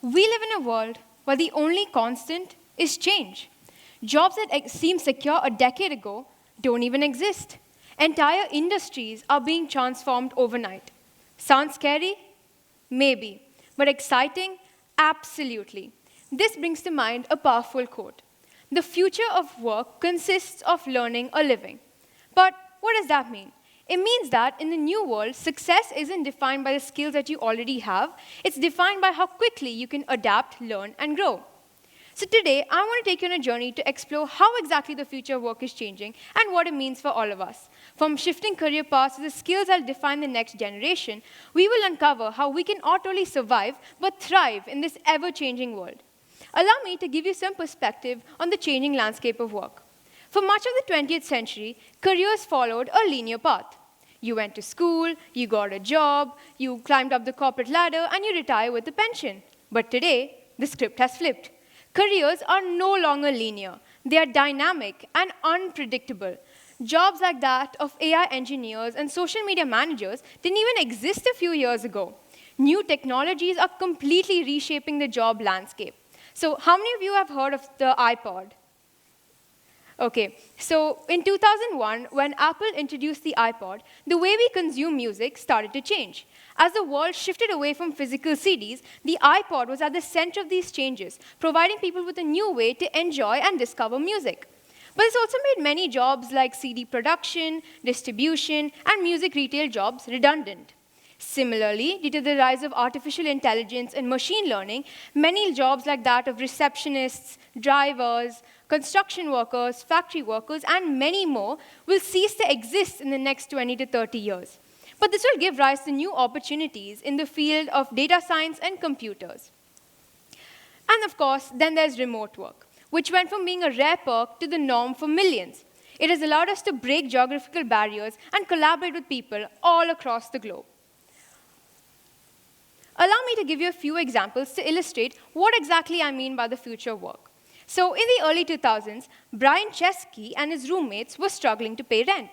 We live in a world where the only constant is change. Jobs that seemed secure a decade ago don't even exist. Entire industries are being transformed overnight. Sounds scary? Maybe. But exciting? Absolutely. This brings to mind a powerful quote. The future of work consists of learning or living. But what does that mean? It means that in the new world, success isn't defined by the skills that you already have. It's defined by how quickly you can adapt, learn, and grow. So today, I want to take you on a journey to explore how exactly the future of work is changing and what it means for all of us. From shifting career paths to the skills that will define the next generation, we will uncover how we can not only survive, but thrive in this ever-changing world. Allow me to give you some perspective on the changing landscape of work. For much of the 20th century, careers followed a linear path. You went to school, you got a job, you climbed up the corporate ladder, and you retire with a pension. But today, the script has flipped. Careers are no longer linear. They are dynamic and unpredictable. Jobs like that of AI engineers and social media managers didn't even exist a few years ago. New technologies are completely reshaping the job landscape. So how many of you have heard of the iPod? Okay, so in 2001, when Apple introduced the iPod, the way we consume music started to change. As the world shifted away from physical CDs, the iPod was at the center of these changes, providing people with a new way to enjoy and discover music. But it's also made many jobs like CD production, distribution, and music retail jobs redundant. Similarly, due to the rise of artificial intelligence and machine learning, many jobs like that of receptionists, drivers, construction workers, factory workers, and many more will cease to exist in the next 20 to 30 years. But this will give rise to new opportunities in the field of data science and computers. And of course, then there's remote work, which went from being a rare perk to the norm for millions. It has allowed us to break geographical barriers and collaborate with people all across the globe. Allow me to give you a few examples to illustrate what exactly I mean by the future of work. So in the early 2000s, Brian Chesky and his roommates were struggling to pay rent.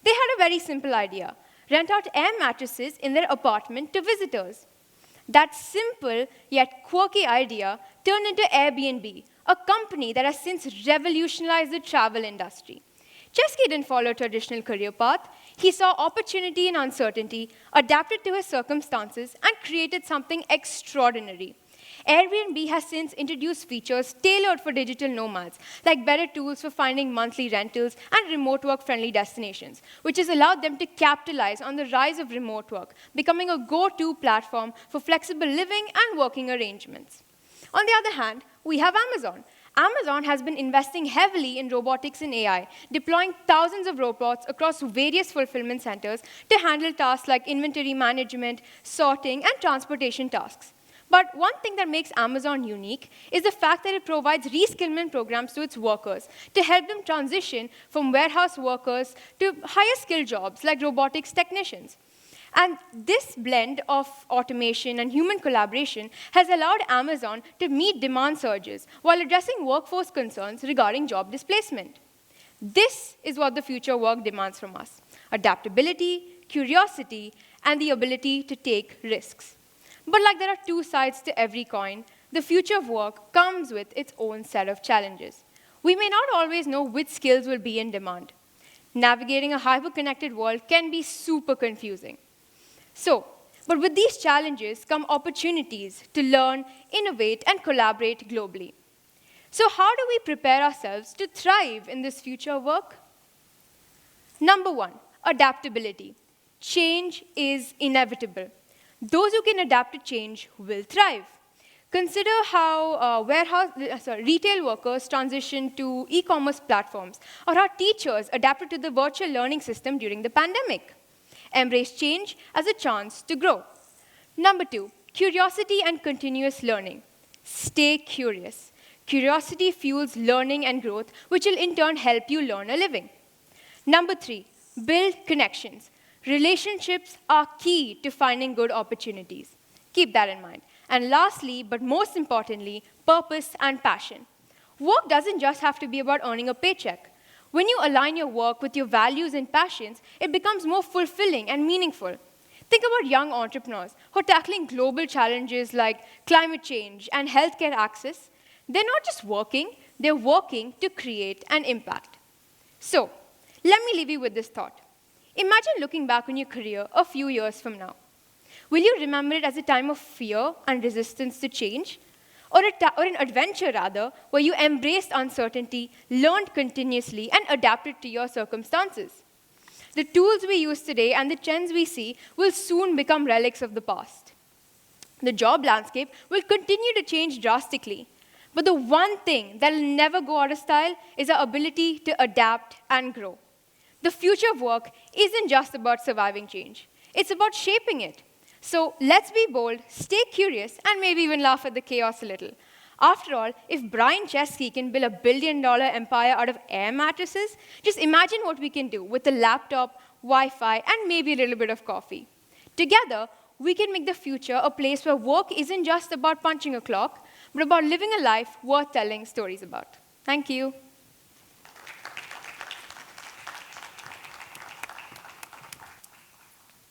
They had a very simple idea: rent out air mattresses in their apartment to visitors. That simple yet quirky idea turned into Airbnb, a company that has since revolutionized the travel industry. Chesky didn't follow a traditional career path. He saw opportunity in uncertainty, adapted to his circumstances, and created something extraordinary. Airbnb has since introduced features tailored for digital nomads, like better tools for finding monthly rentals and remote work-friendly destinations, which has allowed them to capitalize on the rise of remote work, becoming a go-to platform for flexible living and working arrangements. On the other hand, we have Amazon. Amazon has been investing heavily in robotics and AI, deploying thousands of robots across various fulfillment centers to handle tasks like inventory management, sorting, and transportation tasks. But one thing that makes Amazon unique is the fact that it provides reskillment programs to its workers to help them transition from warehouse workers to higher skill jobs like robotics technicians. And this blend of automation and human collaboration has allowed Amazon to meet demand surges while addressing workforce concerns regarding job displacement. This is what the future work demands from us: adaptability, curiosity, and the ability to take risks. But like there are two sides to every coin, the future of work comes with its own set of challenges. We may not always know which skills will be in demand. Navigating a hyper-connected world can be super confusing. But with these challenges come opportunities to learn, innovate, and collaborate globally. So how do we prepare ourselves to thrive in this future of work? Number one, adaptability. Change is inevitable. Those who can adapt to change will thrive. Consider how retail workers transitioned to e-commerce platforms, or how teachers adapted to the virtual learning system during the pandemic. Embrace change as a chance to grow. Number two, curiosity and continuous learning. Stay curious. Curiosity fuels learning and growth, which will in turn help you learn a living. Number three, build connections. Relationships are key to finding good opportunities. Keep that in mind. And lastly, but most importantly, purpose and passion. Work doesn't just have to be about earning a paycheck. When you align your work with your values and passions, it becomes more fulfilling and meaningful. Think about young entrepreneurs who are tackling global challenges like climate change and healthcare access. They're not just working, they're working to create an impact. So, let me leave you with this thought. Imagine looking back on your career a few years from now. Will you remember it as a time of fear and resistance to change? Or an adventure, rather, where you embraced uncertainty, learned continuously, and adapted to your circumstances? The tools we use today and the trends we see will soon become relics of the past. The job landscape will continue to change drastically, but the one thing that will never go out of style is our ability to adapt and grow. The future of work isn't just about surviving change. It's about shaping it. So let's be bold, stay curious, and maybe even laugh at the chaos a little. After all, if Brian Chesky can build a billion-dollar empire out of air mattresses, just imagine what we can do with a laptop, Wi-Fi, and maybe a little bit of coffee. Together, we can make the future a place where work isn't just about punching a clock, but about living a life worth telling stories about. Thank you.